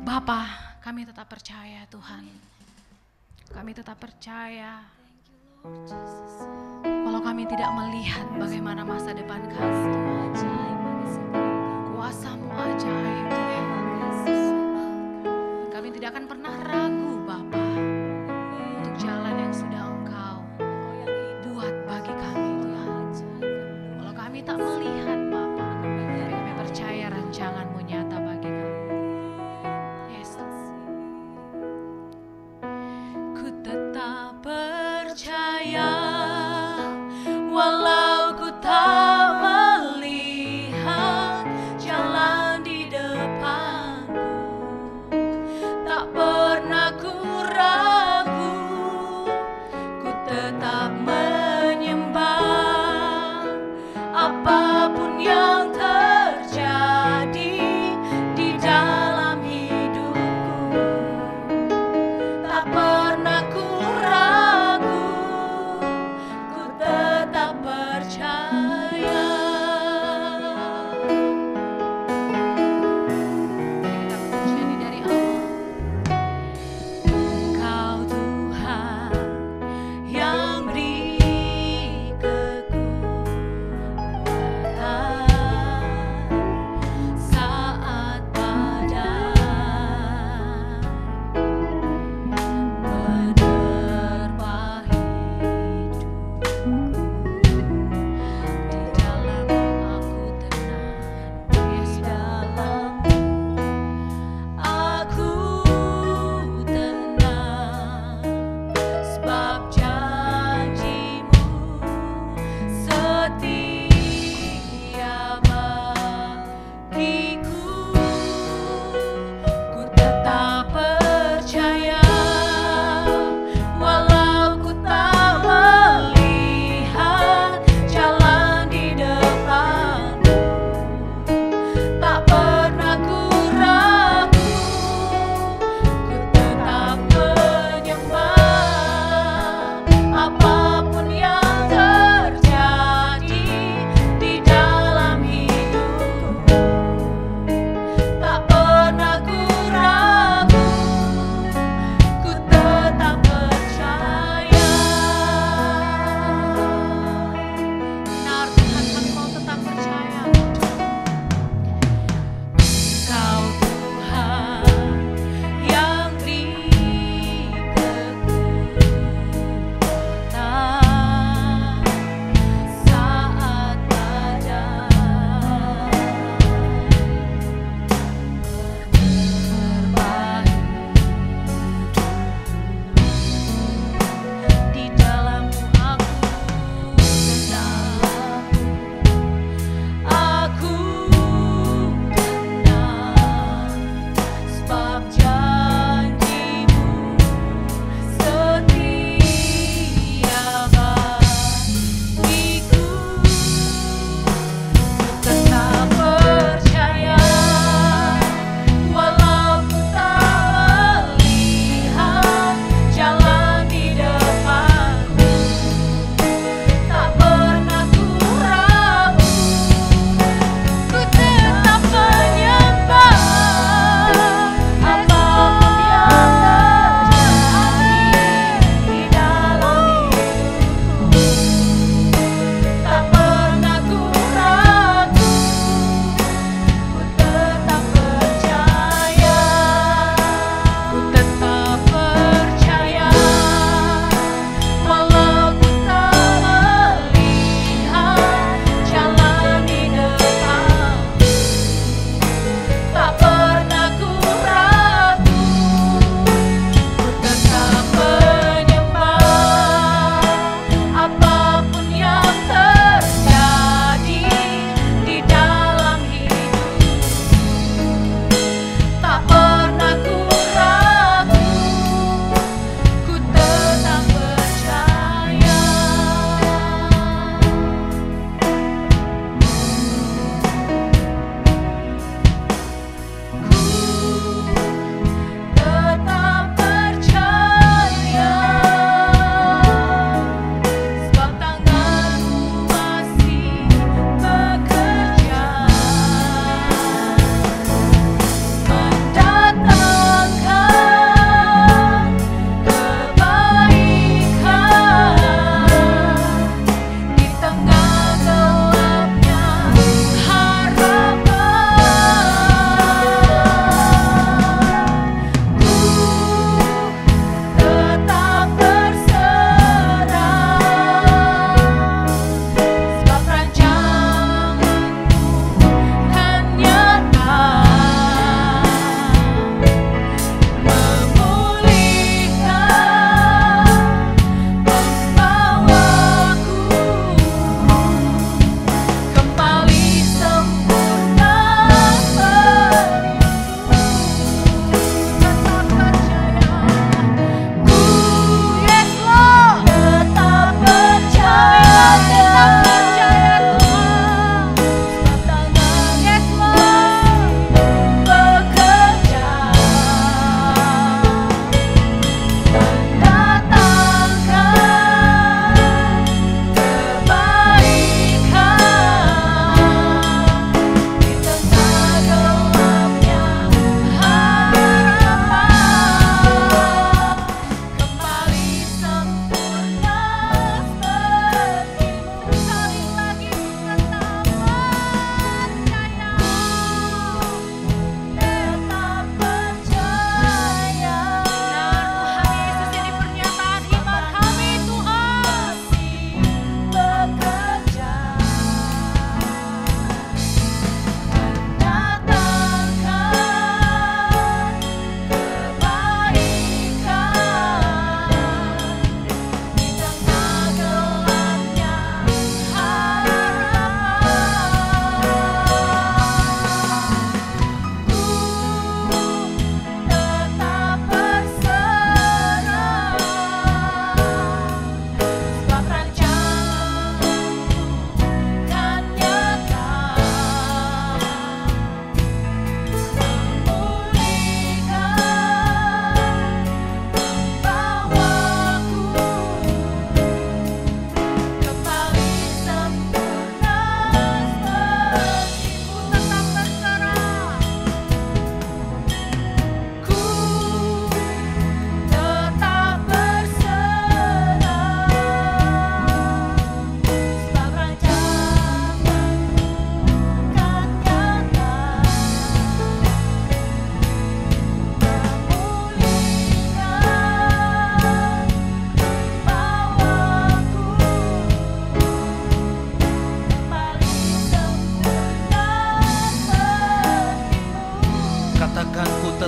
Bapa, kami tetap percaya Tuhan. Kami tetap percaya walau kami tidak melihat bagaimana masa depan kami, kuasa-Mu ajaib Tuhan. Kami tidak akan pernah ragu Bapa untuk jalan yang sudah Engkau buat bagi kami Tuhan. Walau kami tak melihat Bapa, tapi kami percaya rancangan-Mu nyata bagi kami. Yesus, ku tetap percaya walau ku tak melihat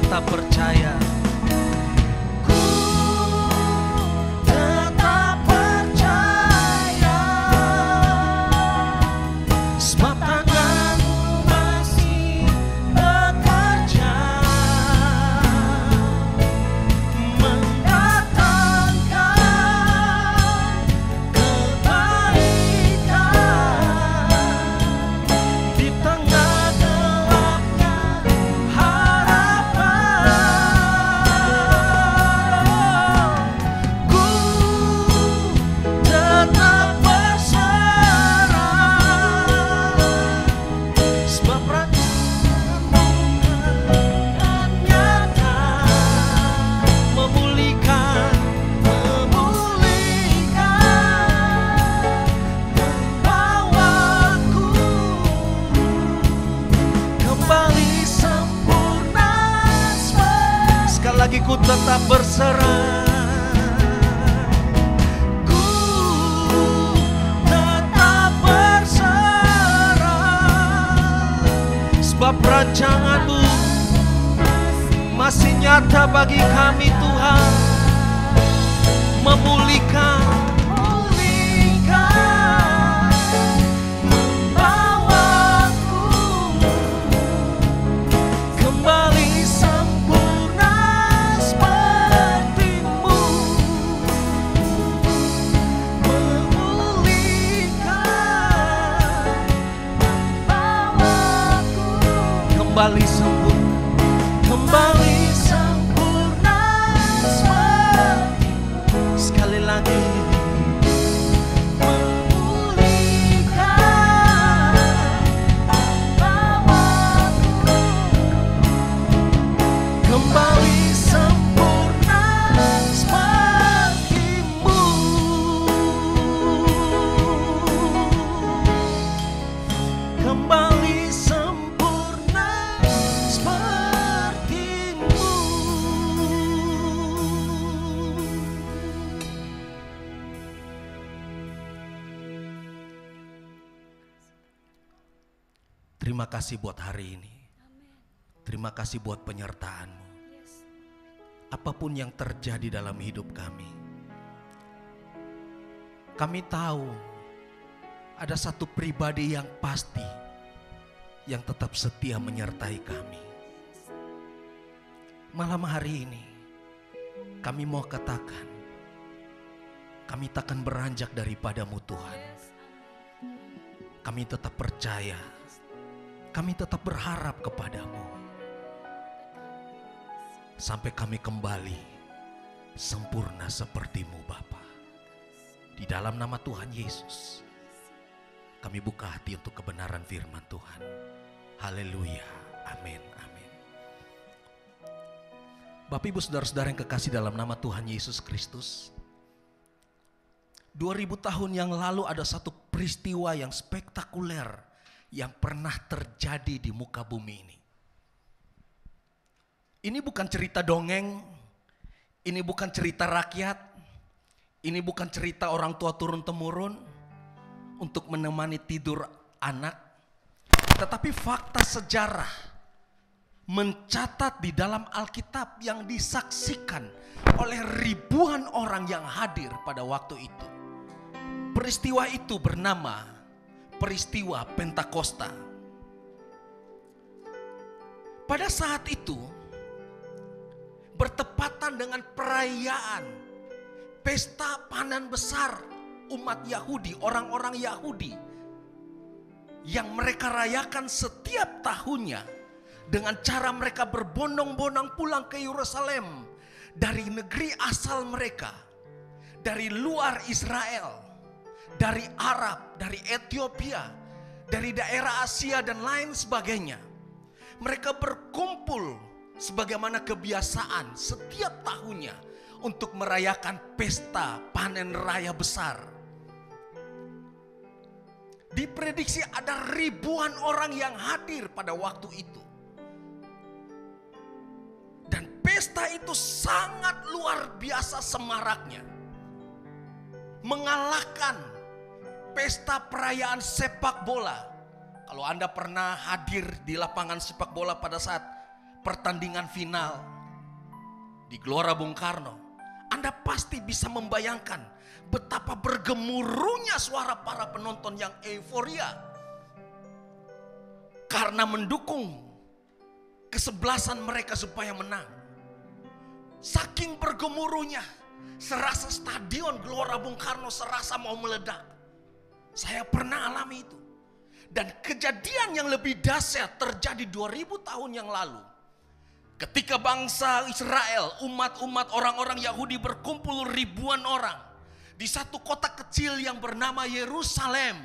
tetap percaya. Ku tetap berserah, ku tetap berserah, sebab rancangan-Mu masih nyata bagi kami Tuhan, memulihkan, membawaku kembali sempurna. Kembali sempurna seperti sekali lagi, memulihkan bawaku, kembali sempurna seperti-Mu, kembali Terima kasih buat hari ini. Terima kasih buat penyertaan-Mu. Apapun yang terjadi dalam hidup kami, kami tahu ada satu pribadi yang pasti yang tetap setia menyertai kami. Malam hari ini kami mau katakan, kami takkan beranjak daripada-Mu Tuhan. Kami tetap percaya, kami tetap berharap kepada-Mu sampai kami kembali sempurna seperti-Mu Bapa. Di dalam nama Tuhan Yesus, kami buka hati untuk kebenaran firman Tuhan. Haleluya, amin, amin. Bapak Ibu Saudara-saudara yang kekasih dalam nama Tuhan Yesus Kristus, 2000 tahun yang lalu ada satu peristiwa yang spektakuler yang pernah terjadi di muka bumi ini. Ini bukan cerita dongeng, ini bukan cerita rakyat, ini bukan cerita orang tua turun-temurun untuk menemani tidur anak, tetapi fakta sejarah mencatat di dalam Alkitab yang disaksikan oleh ribuan orang yang hadir pada waktu itu. Peristiwa itu bernama peristiwa Pentakosta. Pada saat itu bertepatan dengan perayaan pesta panen besar umat Yahudi, orang-orang Yahudi yang mereka rayakan setiap tahunnya dengan cara mereka berbondong-bondong pulang ke Yerusalem dari negeri asal mereka, dari luar Israel, dari Arab, dari Ethiopia, dari daerah Asia dan lain sebagainya. Mereka berkumpul sebagaimana kebiasaan setiap tahunnya untuk merayakan pesta panen raya besar. Diprediksi ada ribuan orang yang hadir pada waktu itu. Dan pesta itu sangat luar biasa semaraknya, mengalahkan pesta perayaan sepak bola. Kalau Anda pernah hadir di lapangan sepak bola pada saat pertandingan final di Gelora Bung Karno, Anda pasti bisa membayangkan betapa bergemuruhnya suara para penonton yang euforia karena mendukung kesebelasan mereka supaya menang. Saking bergemuruhnya, serasa stadion Gelora Bung Karno serasa mau meledak. Saya pernah alami itu. Dan kejadian yang lebih dahsyat terjadi 2000 tahun yang lalu. Ketika bangsa Israel, umat-umat orang-orang Yahudi berkumpul ribuan orang di satu kota kecil yang bernama Yerusalem.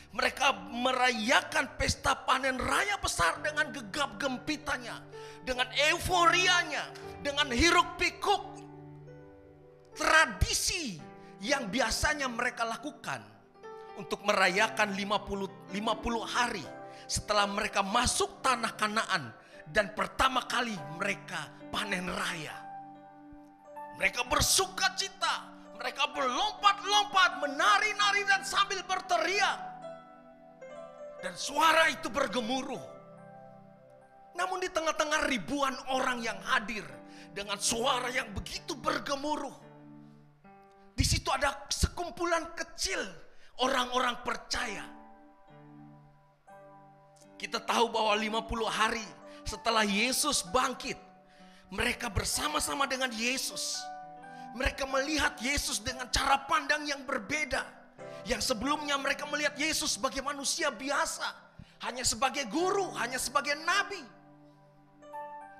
Mereka merayakan pesta panen raya besar dengan gegap gempitanya, dengan euforianya, dengan hiruk pikuk tradisi yang biasanya mereka lakukan untuk merayakan 50 hari setelah mereka masuk tanah Kanaan dan pertama kali mereka panen raya. Mereka bersuka cita, mereka berlompat-lompat, menari-nari dan sambil berteriak. Dan suara itu bergemuruh. Namun di tengah-tengah ribuan orang yang hadir dengan suara yang begitu bergemuruh, di situ ada sekumpulan kecil orang-orang percaya. Kita tahu bahwa 50 hari setelah Yesus bangkit, mereka bersama-sama dengan Yesus. Mereka melihat Yesus dengan cara pandang yang berbeda. Yang sebelumnya mereka melihat Yesus sebagai manusia biasa, hanya sebagai guru, hanya sebagai nabi.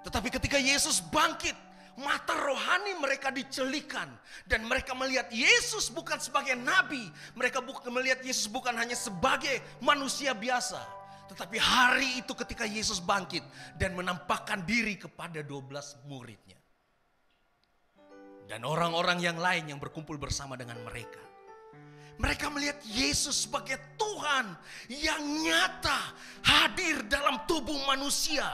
Tetapi ketika Yesus bangkit, mata rohani mereka dicelikan dan mereka melihat Yesus bukan sebagai nabi, mereka melihat Yesus bukan hanya sebagai manusia biasa, tetapi hari itu ketika Yesus bangkit dan menampakkan diri kepada 12 muridnya dan orang-orang yang lain yang berkumpul bersama dengan mereka. Mereka melihat Yesus sebagai Tuhan yang nyata hadir dalam tubuh manusia.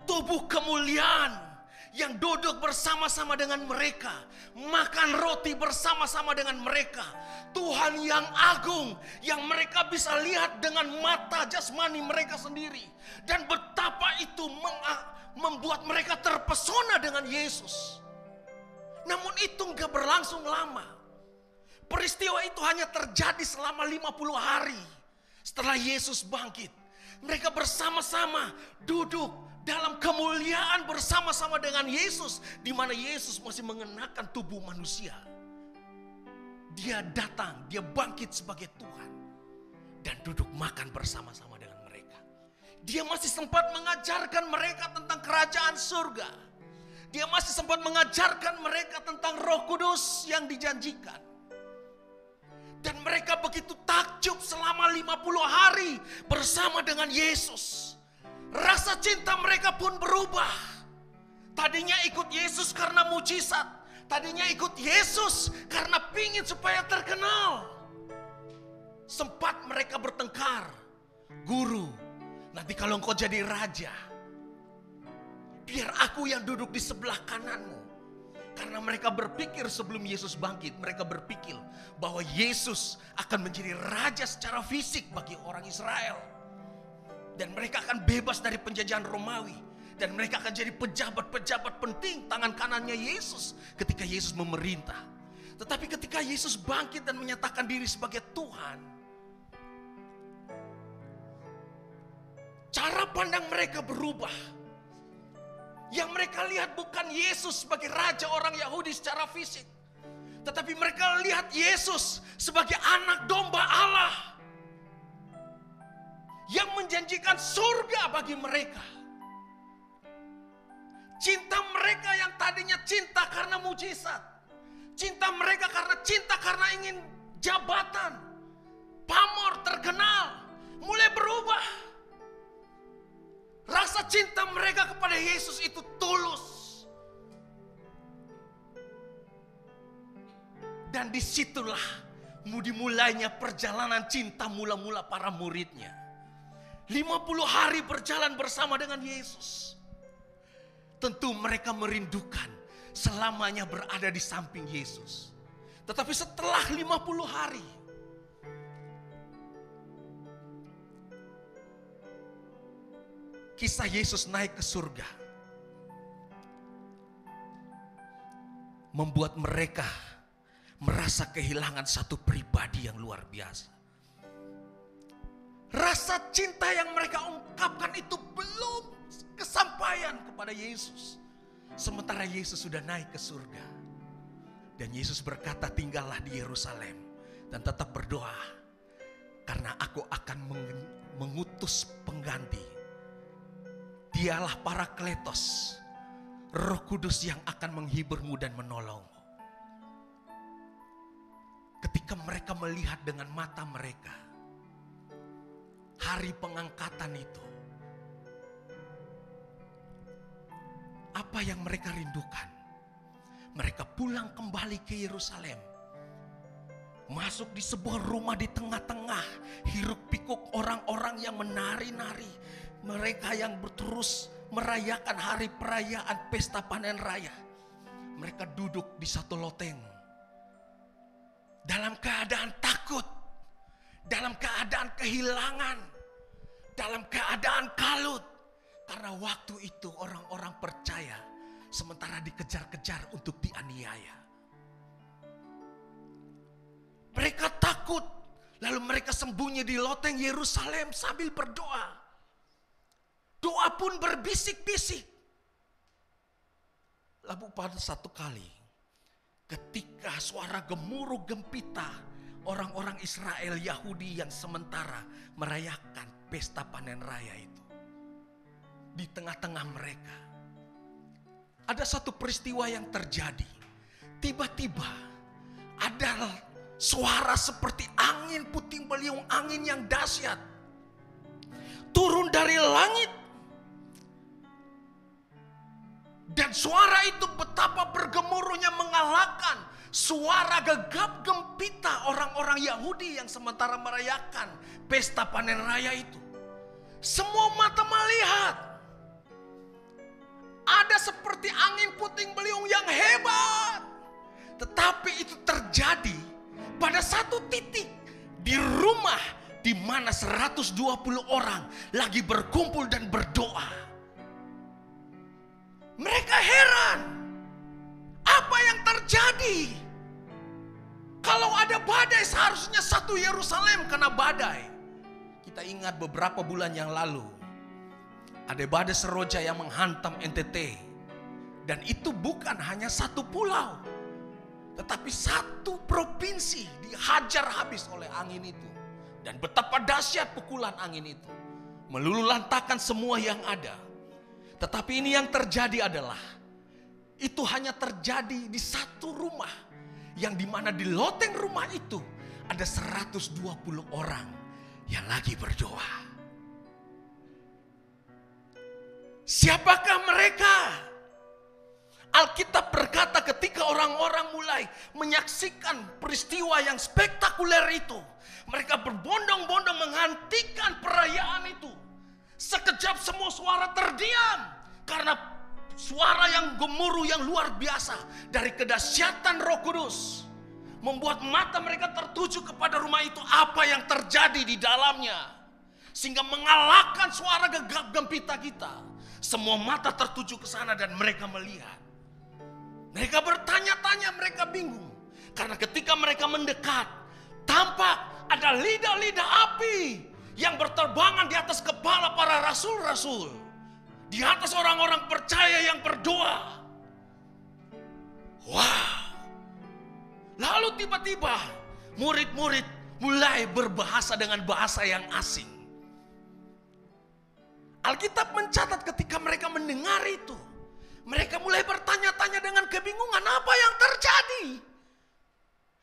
Tubuh kemuliaan yang duduk bersama-sama dengan mereka. Makan roti bersama-sama dengan mereka. Tuhan yang agung yang mereka bisa lihat dengan mata jasmani mereka sendiri. Dan betapa itu membuat mereka terpesona dengan Yesus. Namun itu enggak berlangsung lama. Peristiwa itu hanya terjadi selama 50 hari setelah Yesus bangkit. Mereka bersama-sama duduk dalam kemuliaan bersama-sama dengan Yesus, di mana Yesus masih mengenakan tubuh manusia. Dia datang, dia bangkit sebagai Tuhan dan duduk makan bersama-sama dengan mereka. Dia masih sempat mengajarkan mereka tentang kerajaan surga. Dia masih sempat mengajarkan mereka tentang Roh Kudus yang dijanjikan. Dan mereka begitu takjub selama 50 hari bersama dengan Yesus. Rasa cinta mereka pun berubah. Tadinya ikut Yesus karena mujizat. Tadinya ikut Yesus karena pingin supaya terkenal. Sempat mereka bertengkar. Guru, nanti kalau engkau jadi raja, biar aku yang duduk di sebelah kananmu. Karena mereka berpikir sebelum Yesus bangkit, mereka berpikir bahwa Yesus akan menjadi raja secara fisik bagi orang Israel. Dan mereka akan bebas dari penjajahan Romawi. Dan mereka akan jadi pejabat-pejabat penting tangan kanannya Yesus ketika Yesus memerintah. Tetapi ketika Yesus bangkit dan menyatakan diri sebagai Tuhan, cara pandang mereka berubah. Yang mereka lihat bukan Yesus sebagai raja orang Yahudi secara fisik. Tetapi mereka lihat Yesus sebagai anak domba Allah. Yang menjanjikan surga bagi mereka. Cinta mereka yang tadinya cinta karena mujizat. Cinta mereka karena ingin jabatan. Pamor, terkenal. Mulai berubah. Rasa cinta mereka kepada Yesus itu tulus. Dan disitulah dimulainya perjalanan cinta mula-mula para muridnya. 50 hari berjalan bersama dengan Yesus. Tentu mereka merindukan selamanya berada di samping Yesus. Tetapi setelah 50 hari, kisah Yesus naik ke surga membuat mereka merasa kehilangan satu pribadi yang luar biasa. Rasa cinta yang mereka ungkapkan itu belum kesampaian kepada Yesus. Sementara Yesus sudah naik ke surga. Dan Yesus berkata, tinggallah di Yerusalem dan tetap berdoa. Karena aku akan mengutus pengganti. Dialah Parakletos, Roh Kudus yang akan menghiburmu dan menolongmu. Ketika mereka melihat dengan mata mereka hari pengangkatan itu, apa yang mereka rindukan? Mereka pulang kembali ke Yerusalem, masuk di sebuah rumah di tengah-tengah hiruk pikuk orang-orang yang menari-nari, mereka yang terus merayakan hari perayaan pesta panen raya. Mereka duduk di satu loteng dalam keadaan takut, dalam keadaan kehilangan, dalam keadaan kalut. Karena waktu itu orang-orang percaya sementara dikejar-kejar untuk dianiaya. Mereka takut, lalu mereka sembunyi di loteng Yerusalem sambil berdoa. Doa pun berbisik-bisik. Lalu pada satu kali, ketika suara gemuruh gempita orang-orang Israel Yahudi yang sementara merayakan pesta panen raya itu. Di tengah-tengah mereka ada satu peristiwa yang terjadi. Tiba-tiba ada suara seperti angin puting beliung, angin yang dahsyat turun dari langit. Dan suara itu betapa bergemuruhnya mengalahkan suara gegap gempita orang-orang Yahudi yang sementara merayakan pesta panen raya itu. Semua mata melihat ada seperti angin puting beliung yang hebat. Tetapi itu terjadi pada satu titik di rumah di mana 120 orang lagi berkumpul dan berdoa. Mereka heran, apa yang terjadi? Kalau ada badai seharusnya satu Yerusalem kena badai. Kita ingat beberapa bulan yang lalu ada badai Seroja yang menghantam NTT. Dan itu bukan hanya satu pulau, tetapi satu provinsi dihajar habis oleh angin itu. Dan betapa dahsyat pukulan angin itu, meluluhlantakkan semua yang ada. Tetapi ini yang terjadi adalah itu hanya terjadi di satu rumah, yang dimana di loteng rumah itu ada 120 orang yang lagi berdoa. Siapakah mereka? Alkitab berkata ketika orang-orang mulai menyaksikan peristiwa yang spektakuler itu, mereka berbondong-bondong menghentikan perayaan itu. Sekejap semua suara terdiam karena suara yang gemuruh yang luar biasa dari kedahsyatan Roh Kudus membuat mata mereka tertuju kepada rumah itu, apa yang terjadi di dalamnya, sehingga mengalahkan suara gegap gempita kita. Semua mata tertuju ke sana dan mereka melihat. Mereka bertanya-tanya, mereka bingung karena ketika mereka mendekat, tampak ada lidah-lidah api yang berterbangan di atas kepala para rasul-rasul, di atas orang-orang percaya yang berdoa. Wow. Lalu tiba-tiba murid-murid mulai berbahasa dengan bahasa yang asing. Alkitab mencatat ketika mereka mendengar itu, mereka mulai bertanya-tanya dengan kebingungan, apa yang terjadi?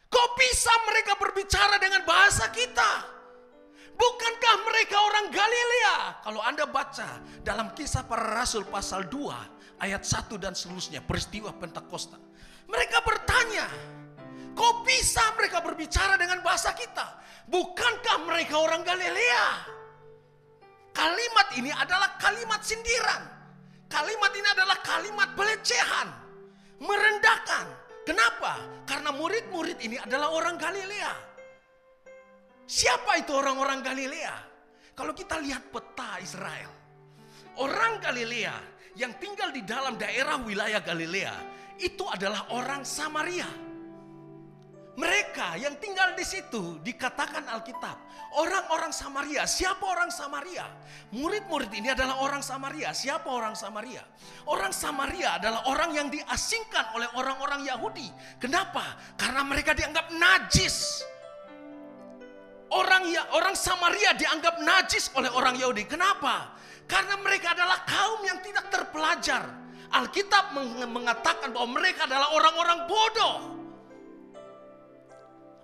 Kok bisa mereka berbicara dengan bahasa kita? Bukankah mereka orang Galilea? Kalau Anda baca dalam Kisah Para Rasul pasal 2 ayat 1 dan seterusnya, peristiwa Pentakosta, mereka bertanya, kok bisa mereka berbicara dengan bahasa kita? Bukankah mereka orang Galilea? Kalimat ini adalah kalimat sindiran. Kalimat ini adalah kalimat pelecehan, merendahkan. Kenapa? Karena murid-murid ini adalah orang Galilea. Siapa itu orang-orang Galilea? Kalau kita lihat peta Israel, Orang Galilea yang tinggal di dalam daerah wilayah Galilea itu adalah orang Samaria. Mereka yang tinggal di situ dikatakan Alkitab orang-orang Samaria. Siapa orang Samaria? Murid-murid ini adalah orang Samaria. Siapa orang Samaria? Orang Samaria adalah orang yang diasingkan oleh orang-orang Yahudi. Kenapa? Karena mereka dianggap najis. Orang Samaria dianggap najis oleh orang Yahudi. Kenapa? Karena mereka adalah kaum yang tidak terpelajar. Alkitab mengatakan bahwa mereka adalah orang-orang bodoh.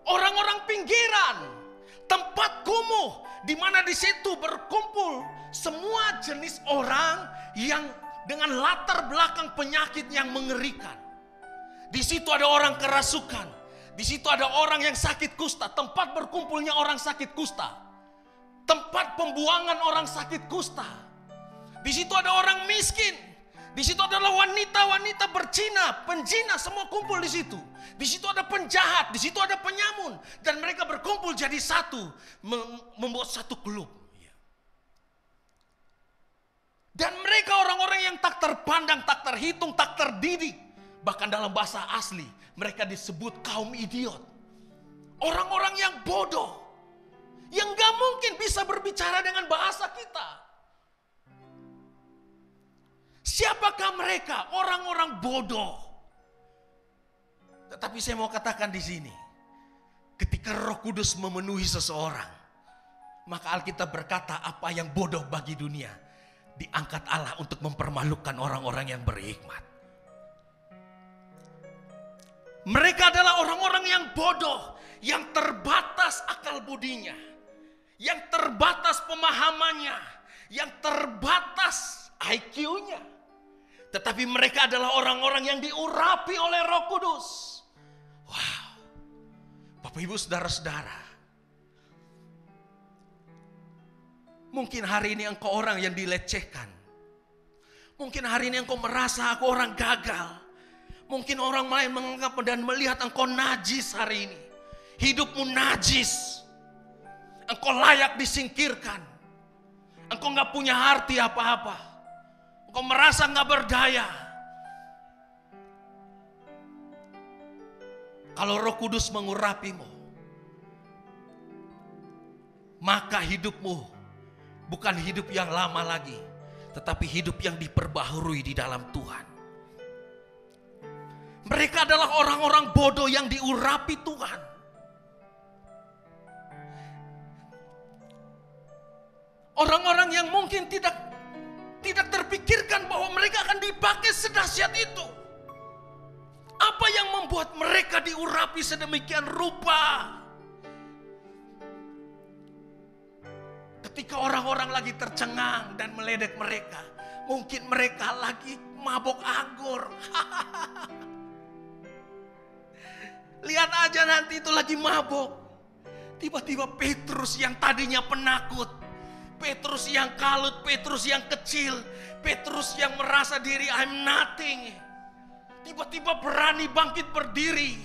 Orang-orang pinggiran, tempat kumuh, di mana di situ berkumpul semua jenis orang yang dengan latar belakang penyakit yang mengerikan. Di situ ada orang kerasukan, di situ ada orang yang sakit kusta, tempat berkumpulnya orang sakit kusta, tempat pembuangan orang sakit kusta. Di situ ada orang miskin, di situ adalah wanita-wanita berzina, penjina, semua kumpul di situ. Di situ ada penjahat, di situ ada penyamun, dan mereka berkumpul jadi satu, membuat satu klub. Dan mereka orang-orang yang tak terpandang, tak terhitung, tak terdidik. Bahkan dalam bahasa asli, mereka disebut kaum idiot. Orang-orang yang bodoh, yang gak mungkin bisa berbicara dengan bahasa kita. Siapakah mereka? Orang-orang bodoh. Tetapi saya mau katakan di sini, ketika Roh Kudus memenuhi seseorang, maka Alkitab berkata apa yang bodoh bagi dunia diangkat Allah untuk mempermalukan orang-orang yang berhikmat. Mereka adalah orang-orang yang bodoh, yang terbatas akal budinya, yang terbatas pemahamannya, yang terbatas IQ-nya. Tetapi mereka adalah orang-orang yang diurapi oleh Roh Kudus. Wow. Bapak Ibu saudara-saudara. Mungkin hari ini engkau orang yang dilecehkan. Mungkin hari ini engkau merasa aku orang gagal. Mungkin orang lain menganggap dan melihat engkau najis hari ini. Hidupmu najis. Engkau layak disingkirkan. Engkau gak punya arti apa-apa. Engkau merasa gak berdaya. Kalau Roh Kudus mengurapimu, maka hidupmu bukan hidup yang lama lagi, tetapi hidup yang diperbaharui di dalam Tuhan. Mereka adalah orang-orang bodoh yang diurapi Tuhan. Orang-orang yang mungkin tidak terpikirkan bahwa mereka akan dipakai sedahsyat itu. Apa yang membuat mereka diurapi sedemikian rupa? Ketika orang-orang lagi tercengang dan meledek mereka, mungkin mereka lagi mabok anggur. Lihat aja nanti itu lagi mabok. Tiba-tiba Petrus yang tadinya penakut, Petrus yang kalut, Petrus yang kecil, Petrus yang merasa diri I'm nothing, tiba-tiba berani bangkit berdiri.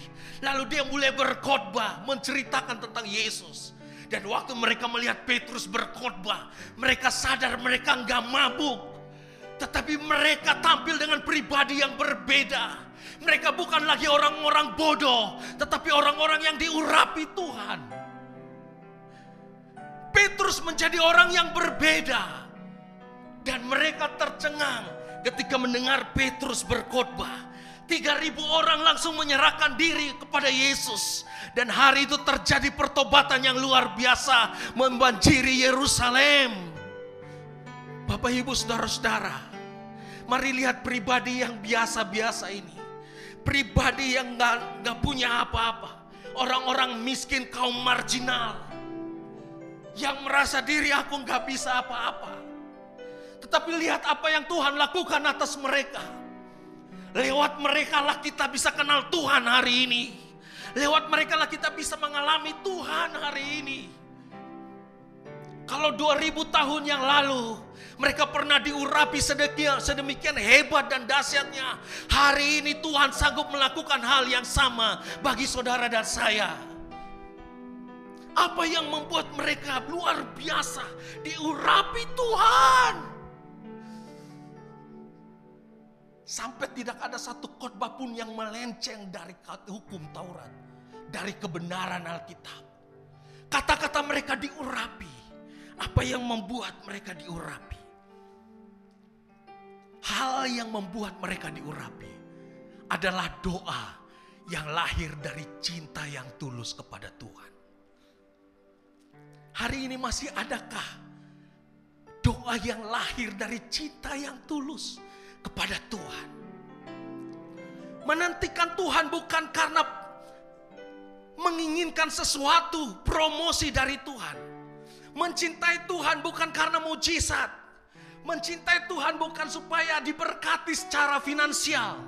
Lalu dia mulai berkhotbah, menceritakan tentang Yesus. Dan waktu mereka melihat Petrus berkhotbah, mereka sadar mereka nggak mabuk, tetapi mereka tampil dengan pribadi yang berbeda. Mereka bukan lagi orang-orang bodoh, tetapi orang-orang yang diurapi Tuhan. Petrus menjadi orang yang berbeda. Dan mereka tercengang ketika mendengar Petrus berkhotbah. 3.000 orang langsung menyerahkan diri kepada Yesus. Dan hari itu terjadi pertobatan yang luar biasa membanjiri Yerusalem. Bapak Ibu saudara-saudara, mari lihat pribadi yang biasa-biasa ini. Pribadi yang gak punya apa-apa. Orang-orang miskin, kaum marginal, yang merasa diri aku gak bisa apa-apa. Tetapi lihat apa yang Tuhan lakukan atas mereka. Lewat mereka lah kita bisa kenal Tuhan hari ini. Lewat mereka lah kita bisa mengalami Tuhan hari ini. Kalau 2000 tahun yang lalu mereka pernah diurapi sedemikian hebat dan dahsyatnya, hari ini Tuhan sanggup melakukan hal yang sama bagi saudara dan saya. Apa yang membuat mereka luar biasa diurapi Tuhan? Sampai tidak ada satu khotbah pun yang melenceng dari hukum Taurat, dari kebenaran Alkitab. Kata-kata mereka diurapi. Apa yang membuat mereka diurapi? Hal yang membuat mereka diurapi adalah doa yang lahir dari cinta yang tulus kepada Tuhan. Hari ini masih adakah doa yang lahir dari cinta yang tulus kepada Tuhan? Menantikan Tuhan bukan karena menginginkan sesuatu, promosi dari Tuhan. Mencintai Tuhan bukan karena mujizat. Mencintai Tuhan bukan supaya diberkati secara finansial.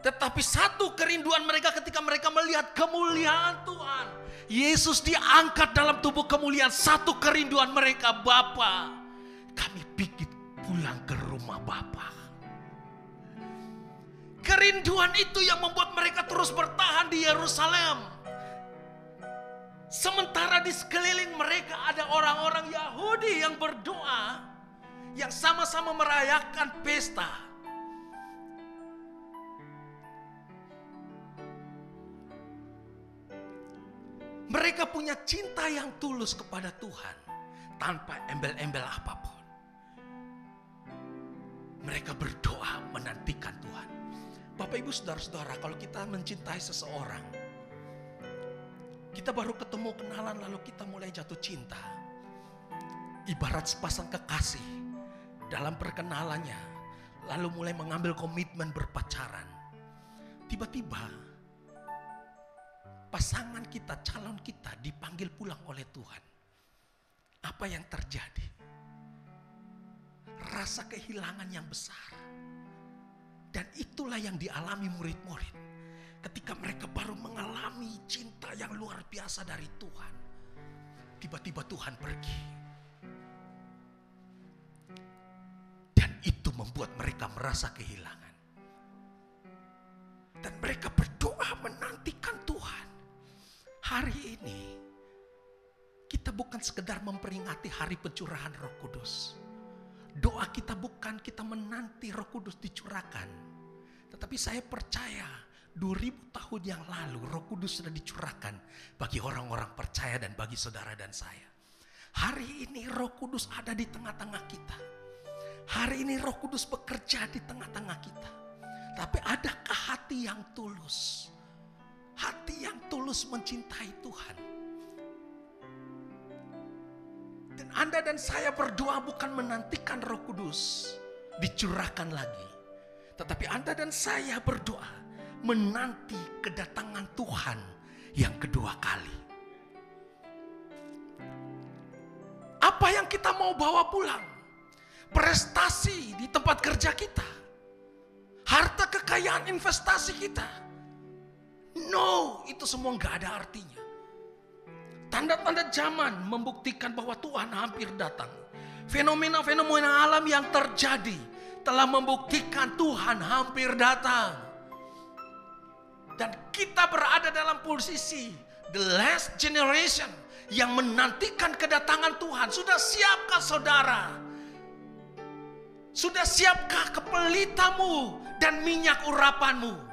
Tetapi satu kerinduan mereka ketika mereka melihat kemuliaan Tuhan. Yesus diangkat dalam tubuh kemuliaan. Satu kerinduan mereka, Bapa, kami pikir pulang ke rumah Bapa. Kerinduan itu yang membuat mereka terus bertahan di Yerusalem. Sementara di sekeliling mereka ada orang-orang Yahudi yang berdoa, yang sama-sama merayakan pesta. Mereka punya cinta yang tulus kepada Tuhan tanpa embel-embel apapun. Mereka berdoa menantikan Tuhan. Bapak Ibu Saudara-saudara, kalau kita mencintai seseorang, kita baru ketemu kenalan lalu kita mulai jatuh cinta. Ibarat sepasang kekasih dalam perkenalannya, lalu mulai mengambil komitmen berpacaran. Tiba-tiba pasangan kita, calon kita dipanggil pulang oleh Tuhan. Apa yang terjadi? Rasa kehilangan yang besar. Dan itulah yang dialami murid-murid. Ketika mereka baru mengalami cinta yang luar biasa dari Tuhan. Tiba-tiba Tuhan pergi. Dan itu membuat mereka merasa kehilangan. Dan mereka berdoa menantikan Tuhan. Hari ini kita bukan sekedar memperingati hari pencurahan Roh Kudus. Doa kita bukan kita menanti Roh Kudus dicurahkan. Tetapi saya percaya 2000 tahun yang lalu Roh Kudus sudah dicurahkan bagi orang-orang percaya dan bagi saudara dan saya. Hari ini Roh Kudus ada di tengah-tengah kita. Hari ini Roh Kudus bekerja di tengah-tengah kita. Tapi adakah hati yang tulus? Hati yang tulus mencintai Tuhan. Dan Anda dan saya berdoa bukan menantikan Roh Kudus dicurahkan lagi. Tetapi Anda dan saya berdoa menanti kedatangan Tuhan yang kedua kali. Apa yang kita mau bawa pulang? Prestasi di tempat kerja kita. Harta kekayaan investasi kita. No, itu semua gak ada artinya. Tanda-tanda zaman membuktikan bahwa Tuhan hampir datang. Fenomena-fenomena alam yang terjadi telah membuktikan Tuhan hampir datang. Dan kita berada dalam posisi the last generation yang menantikan kedatangan Tuhan. Sudah siapkah saudara? Sudah siapkah kepelitamu dan minyak urapanmu?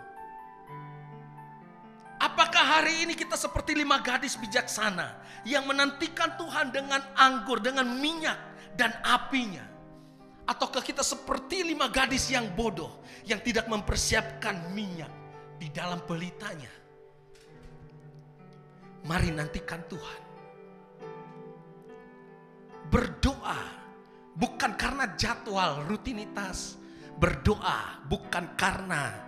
Apakah hari ini kita seperti 5 gadis bijaksana yang menantikan Tuhan dengan anggur, dengan minyak dan apinya? Ataukah kita seperti 5 gadis yang bodoh yang tidak mempersiapkan minyak di dalam pelitanya? Mari nantikan Tuhan. Berdoa bukan karena jadwal rutinitas. Berdoa bukan karena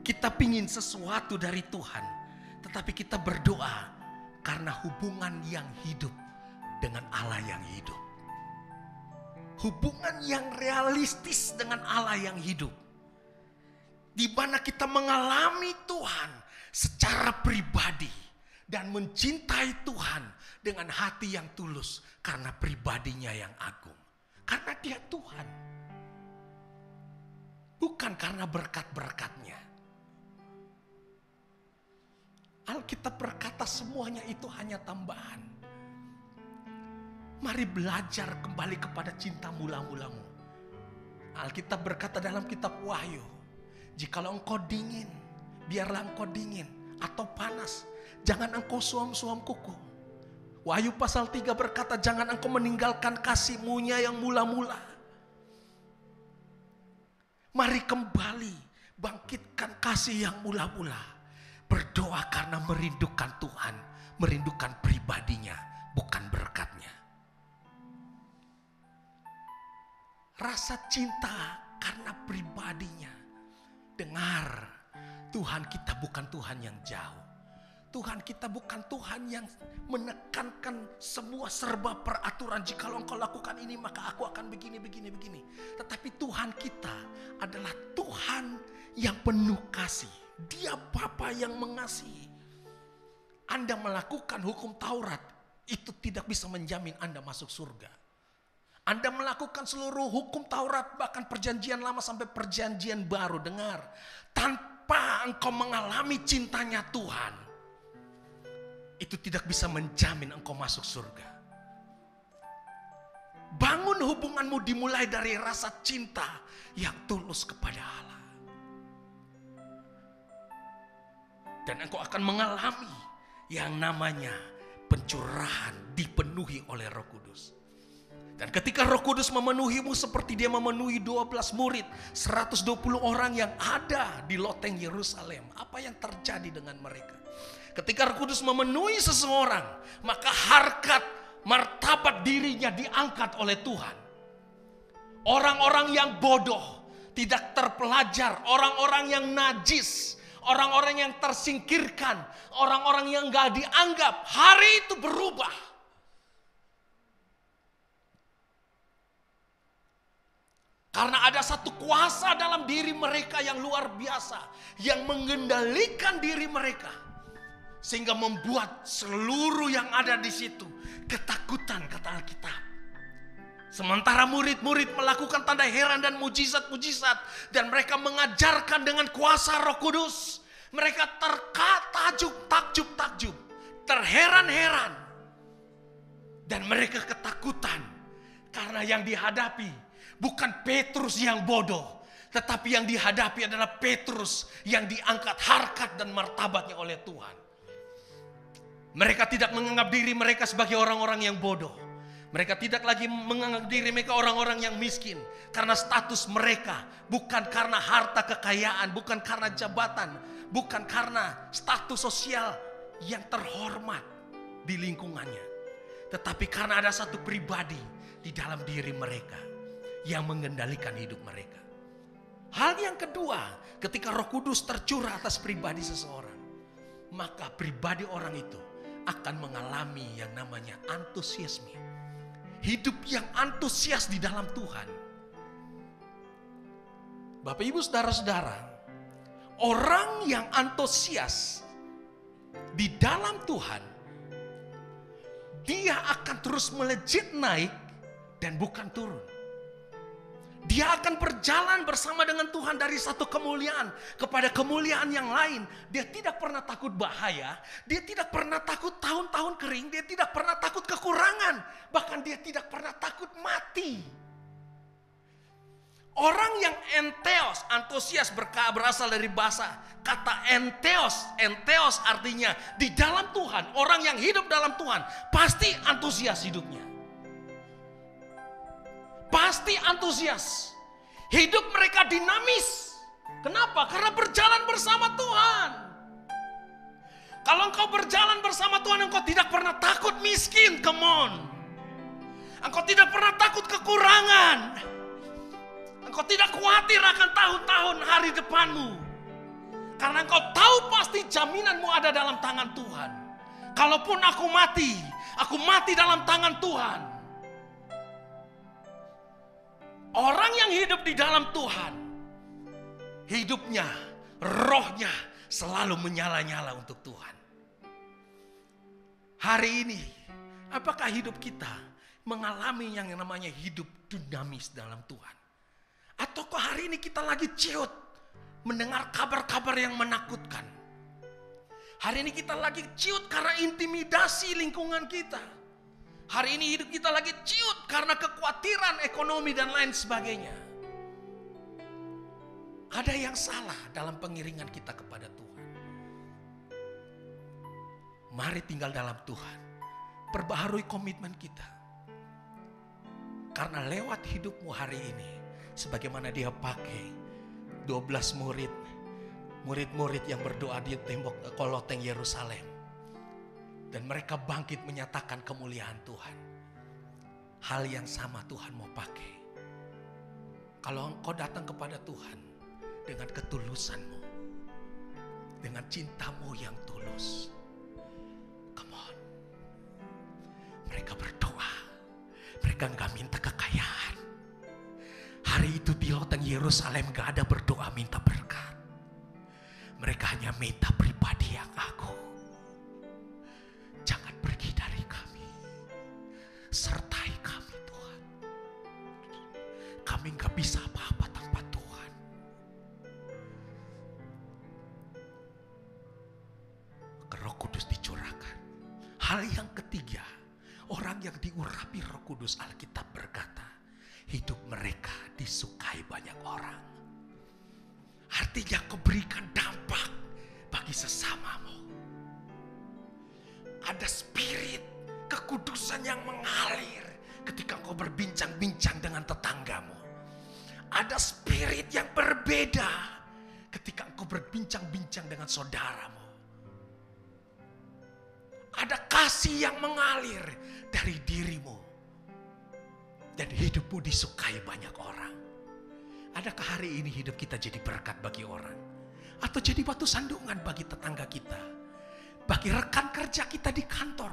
kita pingin sesuatu dari Tuhan. Tetapi kita berdoa karena hubungan yang hidup dengan Allah yang hidup. Hubungan yang realistis dengan Allah yang hidup. Di mana kita mengalami Tuhan secara pribadi. Dan mencintai Tuhan dengan hati yang tulus. Karena pribadinya yang agung. Karena dia Tuhan. Bukan karena berkat-berkatnya. Alkitab berkata semuanya itu hanya tambahan. Mari belajar kembali kepada cinta mula-mulamu. Alkitab berkata dalam kitab Wahyu. Jikalau engkau dingin, biarlah engkau dingin. Atau panas, jangan engkau suam-suam kuku. Wahyu pasal 3 berkata, jangan engkau meninggalkan kasih-Mu-Nya yang mula-mula. Mari kembali, bangkitkan kasih yang mula-mula. Berdoa karena merindukan Tuhan, merindukan pribadinya, bukan berkatnya. Rasa cinta karena pribadinya. Dengar, Tuhan kita bukan Tuhan yang jauh. Tuhan kita bukan Tuhan yang menekankan semua serba peraturan. Jikalau engkau lakukan ini maka aku akan begini. Tetapi Tuhan kita adalah Tuhan yang penuh kasih. Dia Bapa yang mengasihi. Anda melakukan hukum Taurat, itu tidak bisa menjamin Anda masuk surga. Anda melakukan seluruh hukum Taurat, bahkan perjanjian lama sampai perjanjian baru. Dengar, tanpa engkau mengalami cintanya Tuhan, itu tidak bisa menjamin engkau masuk surga. Bangun hubunganmu dimulai dari rasa cinta yang tulus kepada Allah. Dan engkau akan mengalami yang namanya pencurahan dipenuhi oleh Roh Kudus. Dan ketika Roh Kudus memenuhimu seperti dia memenuhi 12 murid, 120 orang yang ada di loteng Yerusalem, apa yang terjadi dengan mereka? Ketika Roh Kudus memenuhi seseorang, maka harkat martabat dirinya diangkat oleh Tuhan. Orang-orang yang bodoh, tidak terpelajar, orang-orang yang najis, orang-orang yang tersingkirkan, orang-orang yang gak dianggap, hari itu berubah. Karena ada satu kuasa dalam diri mereka yang luar biasa, yang mengendalikan diri mereka. Sehingga membuat seluruh yang ada di situ ketakutan, kata Alkitab. Sementara murid-murid melakukan tanda heran dan mujizat-mujizat, dan mereka mengajarkan dengan kuasa Roh Kudus, mereka takjub, terheran-heran. Dan mereka ketakutan karena yang dihadapi bukan Petrus yang bodoh, tetapi yang dihadapi adalah Petrus yang diangkat harkat dan martabatnya oleh Tuhan. Mereka tidak menganggap diri mereka sebagai orang-orang yang bodoh. Mereka tidak lagi menganggap diri mereka orang-orang yang miskin. Karena status mereka bukan karena harta kekayaan, bukan karena jabatan, bukan karena status sosial yang terhormat di lingkungannya. Tetapi karena ada satu pribadi di dalam diri mereka yang mengendalikan hidup mereka. Hal yang kedua, ketika Roh Kudus tercurah atas pribadi seseorang, maka pribadi orang itu akan mengalami yang namanya antusiasme. Hidup yang antusias di dalam Tuhan. Bapak Ibu saudara-saudara, orang yang antusias di dalam Tuhan, dia akan terus melejit naik dan bukan turun. Dia akan berjalan bersama dengan Tuhan dari satu kemuliaan kepada kemuliaan yang lain. Dia tidak pernah takut bahaya. Dia tidak pernah takut tahun-tahun kering. Dia tidak pernah takut kekurangan. Bahkan dia tidak pernah takut mati. Orang yang entheos, antusias berasal dari bahasa kata entheos. Entheos artinya di dalam Tuhan. Orang yang hidup dalam Tuhan pasti antusias hidupnya. Pasti antusias. Hidup mereka dinamis. Kenapa? Karena berjalan bersama Tuhan. Kalau engkau berjalan bersama Tuhan, engkau tidak pernah takut miskin. Come on. Engkau tidak pernah takut kekurangan. Engkau tidak khawatir akan tahun-tahun hari depanmu. Karena engkau tahu pasti jaminanmu ada dalam tangan Tuhan. Kalaupun aku mati dalam tangan Tuhan. Orang yang hidup di dalam Tuhan, hidupnya, rohnya selalu menyala-nyala untuk Tuhan. Hari ini, apakah hidup kita mengalami yang namanya hidup dinamis dalam Tuhan? Ataukah hari ini kita lagi ciut mendengar kabar-kabar yang menakutkan? Hari ini kita lagi ciut karena intimidasi lingkungan kita. Hari ini hidup kita lagi ciut karena kekhawatiran ekonomi dan lain sebagainya. Ada yang salah dalam pengiringan kita kepada Tuhan. Mari tinggal dalam Tuhan. Perbaharui komitmen kita. Karena lewat hidupmu hari ini, sebagaimana Dia pakai 12 murid-murid yang berdoa di tembok koloteng Yerusalem. Dan mereka bangkit menyatakan kemuliaan Tuhan. Hal yang sama Tuhan mau pakai. Kalau engkau datang kepada Tuhan dengan ketulusanmu, dengan cintamu yang tulus, come on. Mereka berdoa, mereka gak minta kekayaan. Hari itu di loteng Yerusalem gak ada berdoa minta berkat. Mereka hanya minta pribadi yang agung. Jangan pergi dari kami, sertai kami Tuhan. Kami gak bisa apa-apa tanpa Tuhan. Roh Kudus dicurahkan. Hal yang ketiga, orang yang diurapi Roh Kudus, Alkitab berkata, hidup mereka disukai banyak orang. Artinya kau berikan dampak bagi sesamamu. Ada spirit kekudusan yang mengalir ketika kau berbincang-bincang dengan tetanggamu. Ada spirit yang berbeda ketika kau berbincang-bincang dengan saudaramu. Ada kasih yang mengalir dari dirimu. Dan hidupmu disukai banyak orang. Adakah hari ini hidup kita jadi berkat bagi orang? Atau jadi batu sandungan bagi tetangga kita? Bagi rekan kerja kita di kantor?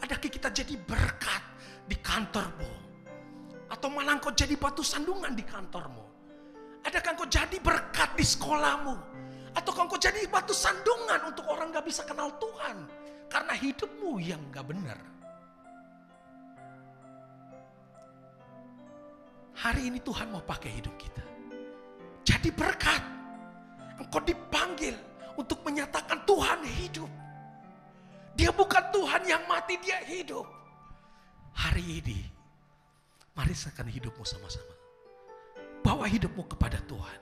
Adakah kita jadi berkat di kantormu? Atau malah kau jadi batu sandungan di kantormu? Adakah kau jadi berkat di sekolahmu? Atau kau jadi batu sandungan untuk orang gak bisa kenal Tuhan? Karena hidupmu yang gak benar. Hari ini Tuhan mau pakai hidup kita. Jadi berkat. Engkau dipanggil untuk menyatakan Tuhan hidup. Dia bukan Tuhan yang mati, Dia hidup. Hari ini, mari serahkan hidupmu sama-sama. Bawa hidupmu kepada Tuhan.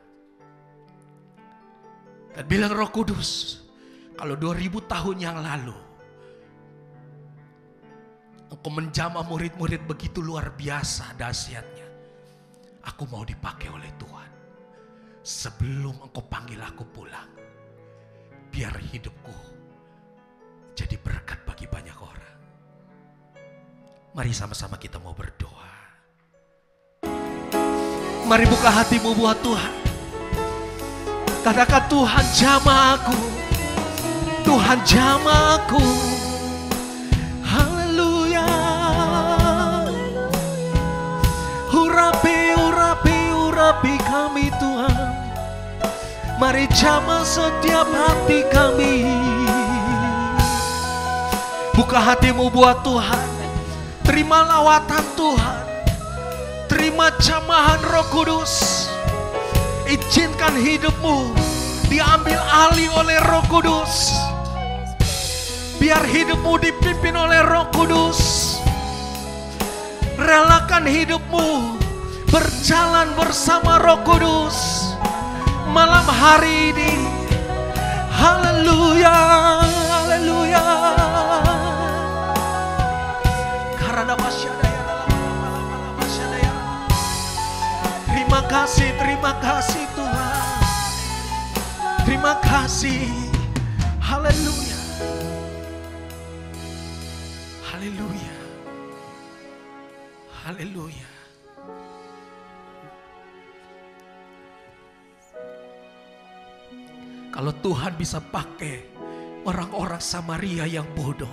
Dan bilang Roh Kudus, kalau 2000 tahun yang lalu, Engkau menjamah murid-murid begitu luar biasa dahsyatnya. Aku mau dipakai oleh Tuhan. Sebelum Engkau panggil aku pulang, biar hidupku jadi berkat bagi banyak orang. Mari sama-sama kita mau berdoa. Mari buka hatimu buat Tuhan. Katakan, Tuhan jamah aku. Tuhan jamah aku. Haleluya. Urapi kami Tuhan. Mari jamah setiap hati kami. Buka hatimu buat Tuhan. Terima lawatan Tuhan. Terima jamahan Roh Kudus. Izinkan hidupmu diambil alih oleh Roh Kudus. Biar hidupmu dipimpin oleh Roh Kudus. Relakan hidupmu berjalan bersama Roh Kudus malam hari ini. Haleluya, haleluya. Karena terima kasih Tuhan. Terima kasih. Haleluya. Haleluya. Haleluya. Kalau Tuhan bisa pakai orang-orang Samaria yang bodoh,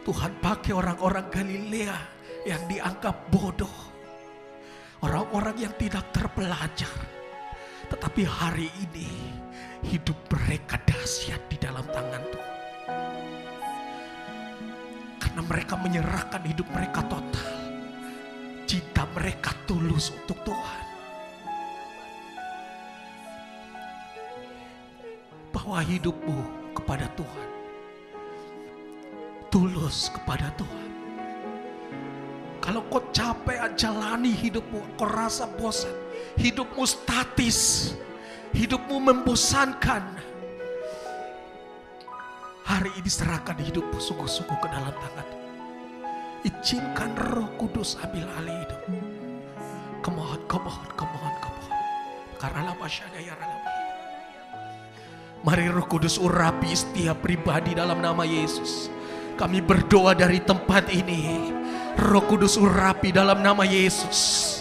Tuhan pakai orang-orang Galilea yang dianggap bodoh, orang-orang yang tidak terpelajar, tetapi hari ini hidup mereka dahsyat di dalam tangan Tuhan. Karena mereka menyerahkan hidup mereka total, cinta mereka tulus untuk Tuhan. Bawa hidupmu kepada Tuhan. Tulus kepada Tuhan. Kalau kau capek jalani hidupmu, kau rasa bosan, hidupmu statis, hidupmu membosankan, hari ini serahkan hidupmu sungguh-sungguh ke dalam tangan. Izinkan Roh Kudus ambil alih hidupmu. Come on. Mari Roh Kudus urapi setiap pribadi dalam nama Yesus. Kami berdoa dari tempat ini. Roh Kudus urapi dalam nama Yesus.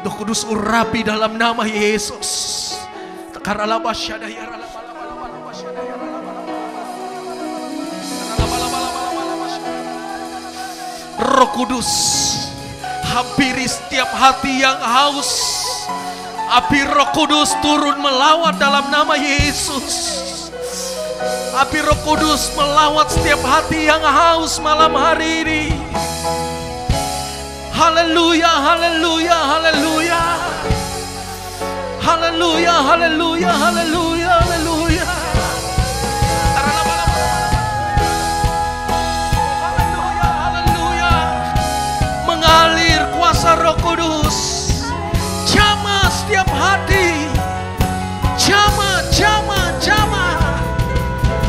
Roh Kudus urapi dalam nama Yesus. Roh Kudus, hampiri setiap hati yang haus. Api Roh Kudus turun melawat dalam nama Yesus. Api Roh Kudus melawat setiap hati yang haus malam hari ini. Haleluya, haleluya, haleluya. Haleluya, haleluya, haleluya, haleluya. Haleluya, haleluya. Mengalir kuasa Roh Kudus. Jamah setiap hati. Jamah, jamah, jamah.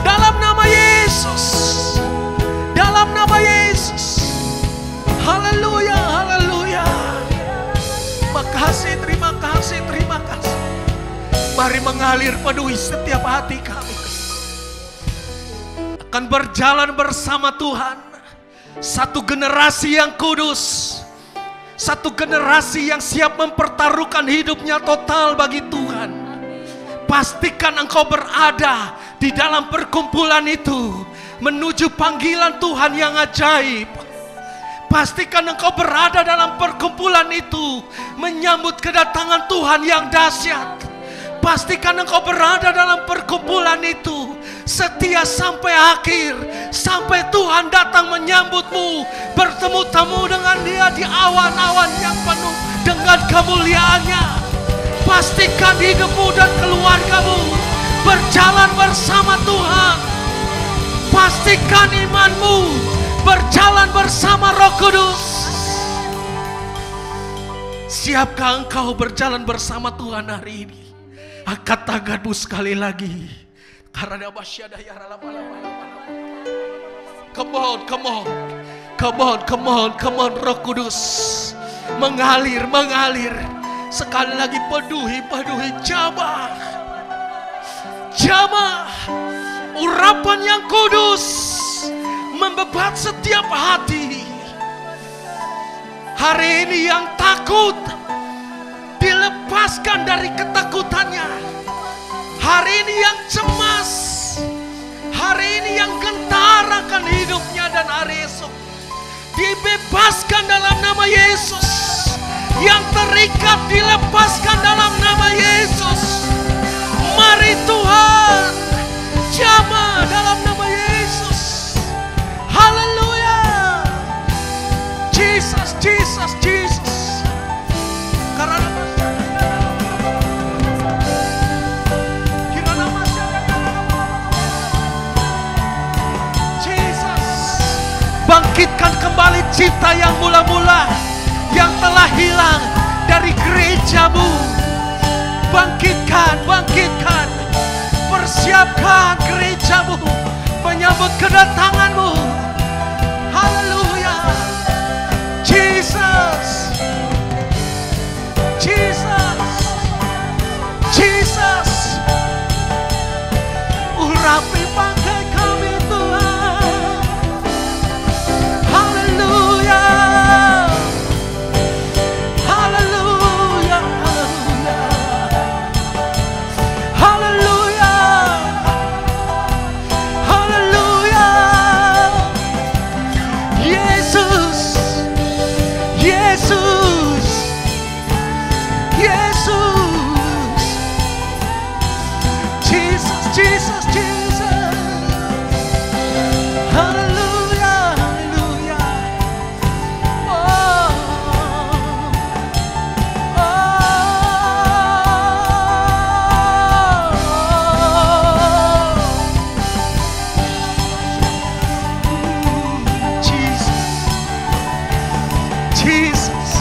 Dalam nama Yesus. Dalam nama Yesus. Haleluya, haleluya. Makasih, terima kasih, terima kasih. Mari mengalir penuhi setiap hati kami. Akan berjalan bersama Tuhan. Satu generasi yang kudus. Satu generasi yang siap mempertaruhkan hidupnya total bagi Tuhan. Pastikan engkau berada di dalam perkumpulan itu menuju panggilan Tuhan yang ajaib. Pastikan engkau berada dalam perkumpulan itu menyambut kedatangan Tuhan yang dahsyat. Pastikan engkau berada dalam perkumpulan itu setia sampai akhir, sampai Tuhan datang menyambutmu, bertemu temu dengan Dia di awan-awan yang penuh dengan kemuliaannya. Pastikan hidupmu dan keluargamu berjalan bersama Tuhan. Pastikan imanmu berjalan bersama Roh Kudus. Siapkah engkau berjalan bersama Tuhan hari ini? Angkat tanganmu sekali lagi. Karena come on, come on, come on, come on, come on. Roh Kudus mengalir, mengalir. Sekali lagi penuhi, penuhi. Jamah, jamah. Urapan yang kudus membebat setiap hati. Hari ini yang takut dilepaskan dari ketakutannya. Hari ini yang cemas, hari ini yang gentar akan hidupnya dan hari esok, dibebaskan dalam nama Yesus. Yang terikat dilepaskan dalam nama Yesus. Mari Tuhan, jamah dalam nama Yesus. Haleluya. Jesus, Jesus, Jesus. Karena bangkitkan kembali cipta yang mula-mula yang telah hilang dari gerejamu. Bangkitkan, bangkitkan. Persiapkan gerejamu menyambut kedatanganmu. Haleluya. Jesus, Jesus, Jesus. Urapi pakai kami Tuhan. Haleluya. Haleluya. Haleluya. Haleluya. Yesus. Yesus. Yesus. Jesus, Jesus, Jesus. Hallelujah, hallelujah. Oh, Jesus, Jesus.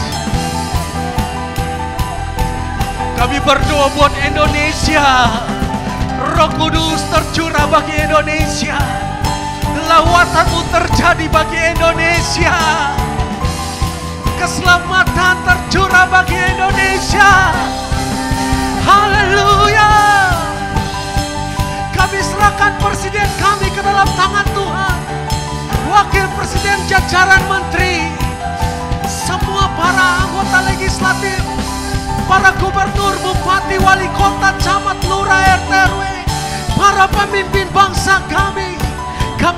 Kami berdoa buat Indonesia. Roh Kudus tercurah bagi Indonesia. Lawatan-Mu terjadi bagi Indonesia. Keselamatan tercurah bagi Indonesia. Haleluya. Kami serahkan presiden kami ke dalam tangan Tuhan. Wakil presiden, jajaran menteri, semua para anggota legislatif, para gubernur, bupati, wali kota, camat, lurah, RT, RW, para pemimpin bangsa kami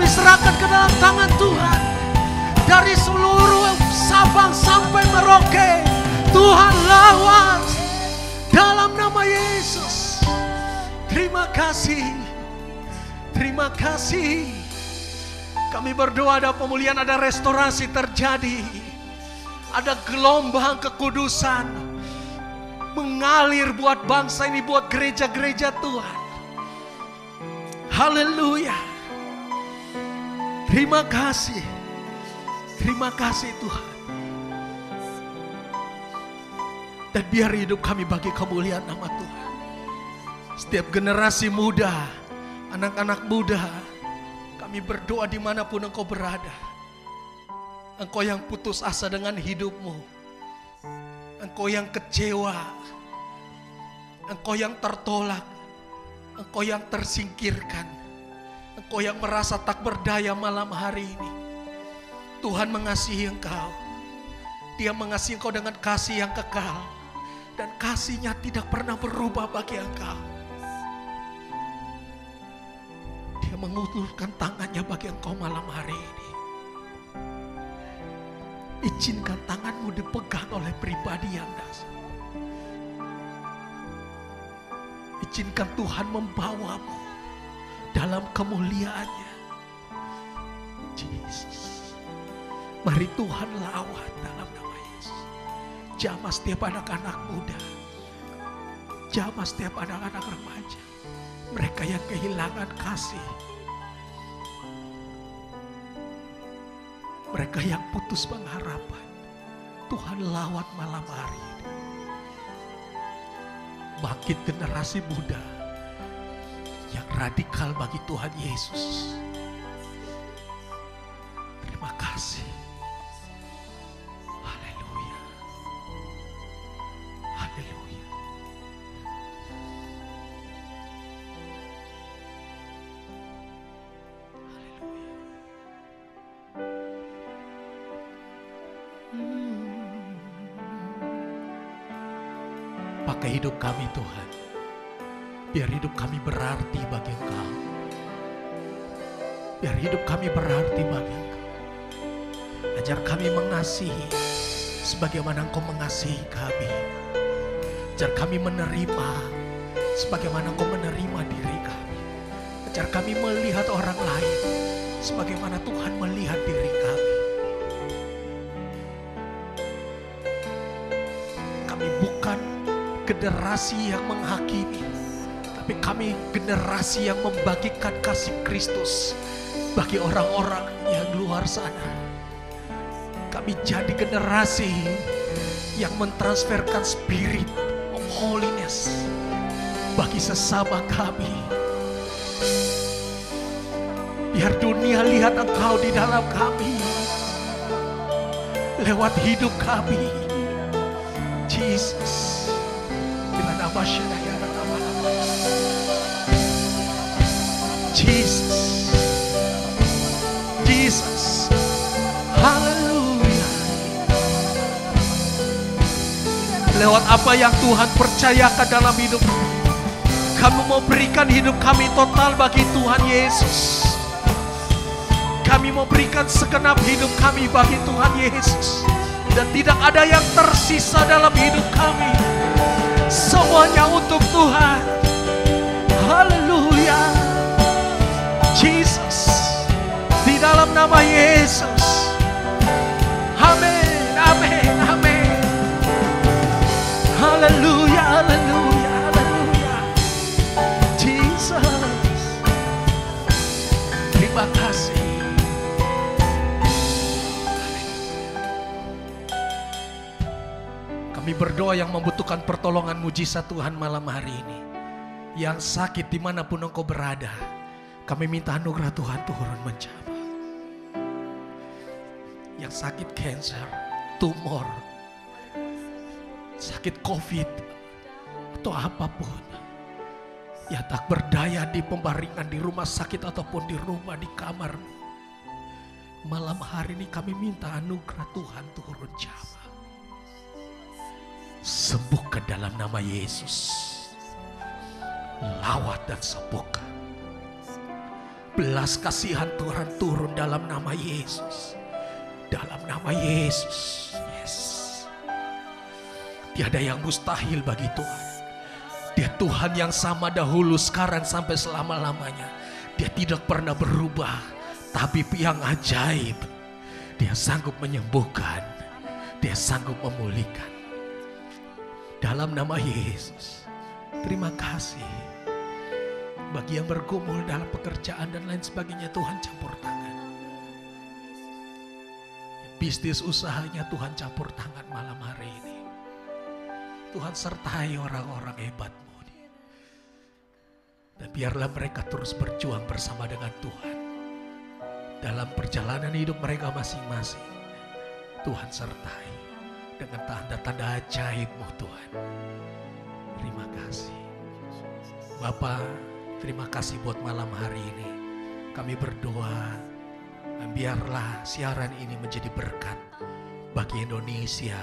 serahkan ke dalam tangan Tuhan. Dari seluruh Sabang sampai Merauke, Tuhan lawan dalam nama Yesus. Terima kasih, terima kasih. Kami berdoa ada pemulihan, ada restorasi terjadi, ada gelombang kekudusan mengalir buat bangsa ini, buat gereja-gereja Tuhan. Haleluya. Terima kasih. Terima kasih Tuhan. Dan biar hidup kami bagi kemuliaan nama Tuhan. Setiap generasi muda, anak-anak muda, kami berdoa dimanapun engkau berada. Engkau yang putus asa dengan hidupmu, engkau yang kecewa, engkau yang tertolak, engkau yang tersingkirkan, engkau yang merasa tak berdaya malam hari ini. Tuhan mengasihi engkau. Dia mengasihi engkau dengan kasih yang kekal. Dan kasih-Nya tidak pernah berubah bagi engkau. Dia mengulurkan tangannya bagi engkau malam hari ini. Izinkan tanganmu dipegang oleh pribadi yang dasar. Izinkan Tuhan membawamu dalam kemuliaan-Nya. Yesus. Mari Tuhan lawat dalam nama Yesus. Jamah setiap anak-anak muda. Jamah setiap anak-anak remaja. Mereka yang kehilangan kasih. Mereka yang putus pengharapan. Tuhan lawat malam hari ini. Bangkit generasi muda yang radikal bagi Tuhan Yesus. Terima kasih. Haleluya. Haleluya. Pakai hidup kami Tuhan, biar hidup kami berarti bagi Engkau. Biar hidup kami berarti bagi Engkau. Ajar kami mengasihi sebagaimana Engkau mengasihi kami. Ajar kami menerima sebagaimana Engkau menerima diri kami. Ajar kami melihat orang lain sebagaimana Tuhan melihat diri kami. Kami bukan generasi yang menghakimi, tapi kami generasi yang membagikan kasih Kristus bagi orang-orang yang luar sana. Kami jadi generasi yang mentransferkan spirit of holiness bagi sesama kami. Biar dunia lihat Engkau di dalam kami, lewat hidup kami. Jesus. Jesus, Jesus, haleluya. Lewat apa yang Tuhan percayakan dalam hidup kami, mau berikan hidup kami total bagi Tuhan Yesus. Kami mau berikan segenap hidup kami bagi Tuhan Yesus. Dan tidak ada yang tersisa dalam hidup kami. Semuanya untuk Tuhan. Haleluya. Jesus. Di dalam nama Yesus. Amin, amin, amin. Haleluya, haleluya, haleluya. Jesus. Terima kasih. Kami berdoa jiwa yang membutuhkan pertolongan mujizat Tuhan malam hari ini. Yang sakit dimanapun engkau berada, kami minta anugerah Tuhan turun menjamah. Yang sakit cancer, tumor, sakit COVID, atau apapun yang tak berdaya di pembaringan, di rumah sakit ataupun di rumah, di kamar. Malam hari ini kami minta anugerah Tuhan turun jamah. Sembuhkan dalam nama Yesus. Lawat dan sembuhkan. Belas kasihan Tuhan turun dalam nama Yesus. Dalam nama Yesus. Yes. Tiada yang mustahil bagi Tuhan. Dia Tuhan yang sama dahulu, sekarang sampai selama-lamanya. Dia tidak pernah berubah. Tapi yang ajaib, Dia sanggup menyembuhkan. Dia sanggup memulihkan. Dalam nama Yesus. Terima kasih. Bagi yang bergumul dalam pekerjaan dan lain sebagainya, Tuhan campur tangan. Bisnis usahanya Tuhan campur tangan malam hari ini. Tuhan sertai orang-orang hebat-Mu. Dan biarlah mereka terus berjuang bersama dengan Tuhan. Dalam perjalanan hidup mereka masing-masing. Tuhan sertai dengan tanda-tanda ajaib-Mu Tuhan. Terima kasih. Bapa, terima kasih buat malam hari ini. Kami berdoa, biarlah siaran ini menjadi berkat bagi Indonesia,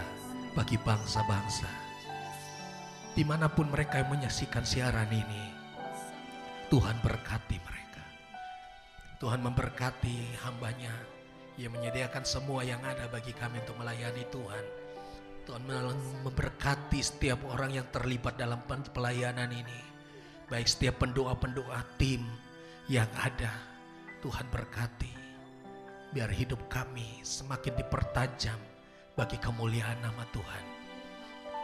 bagi bangsa-bangsa. Dimanapun mereka yang menyaksikan siaran ini, Tuhan berkati mereka. Tuhan memberkati hamba-Nya. Ia menyediakan semua yang ada bagi kami untuk melayani Tuhan. Tuhan memberkati setiap orang yang terlibat dalam pelayanan ini. Baik setiap pendoa-pendoa tim yang ada, Tuhan berkati. Biar hidup kami semakin dipertajam bagi kemuliaan nama Tuhan.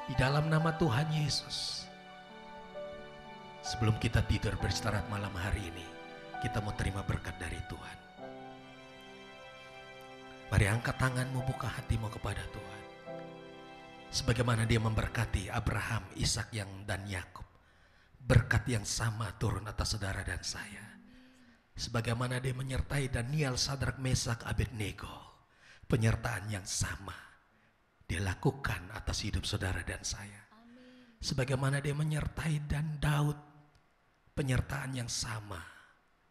Di dalam nama Tuhan Yesus. Sebelum kita tidur beristirahat malam hari ini, kita mau terima berkat dari Tuhan. Mari angkat tanganmu, buka hatimu kepada Tuhan. Sebagaimana Dia memberkati Abraham, Ishak dan Yakub. Berkat yang sama turun atas saudara dan saya. Sebagaimana Dia menyertai Daniel, Sadrak, Mesak, Abednego. Penyertaan yang sama Dia lakukan atas hidup saudara dan saya. Sebagaimana Dia menyertai dan Daud, penyertaan yang sama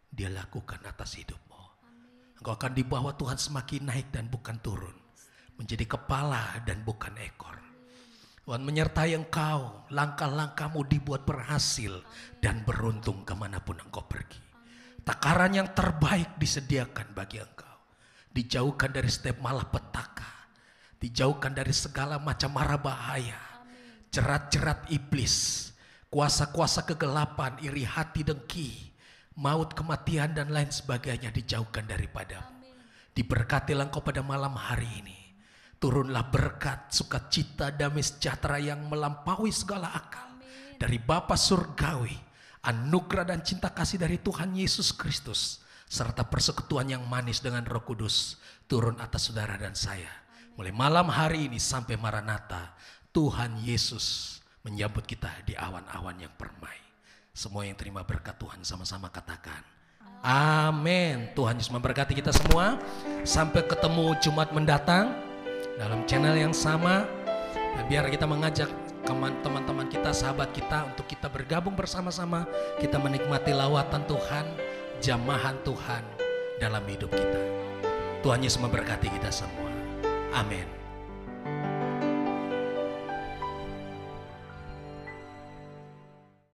Dia lakukan atas hidupmu. Engkau akan dibawa Tuhan semakin naik dan bukan turun. Menjadi kepala dan bukan ekor. Tuhan menyertai engkau, langkah-langkahmu dibuat berhasil dan beruntung kemanapun engkau pergi. Takaran yang terbaik disediakan bagi engkau. Dijauhkan dari setiap malapetaka. Dijauhkan dari segala macam mara bahaya. Jerat-jerat iblis. Kuasa-kuasa kegelapan, iri hati, dengki. Maut, kematian dan lain sebagainya dijauhkan daripadamu. Diberkatilah engkau pada malam hari ini. Turunlah berkat, sukacita, damai sejahtera yang melampaui segala akal. Dari Bapa Surgawi, anugerah dan cinta kasih dari Tuhan Yesus Kristus. Serta persekutuan yang manis dengan Roh Kudus turun atas saudara dan saya. Mulai malam hari ini sampai Maranatha, Tuhan Yesus menyambut kita di awan-awan yang permai. Semua yang terima berkat Tuhan sama-sama katakan amin. Tuhan Yesus memberkati kita semua. Sampai ketemu Jumat mendatang dalam channel yang sama. Dan biar kita mengajak teman-teman kita, sahabat kita, untuk kita bergabung bersama-sama. Kita menikmati lawatan Tuhan, jamahan Tuhan dalam hidup kita. Tuhan Yesus memberkati kita semua. Amin.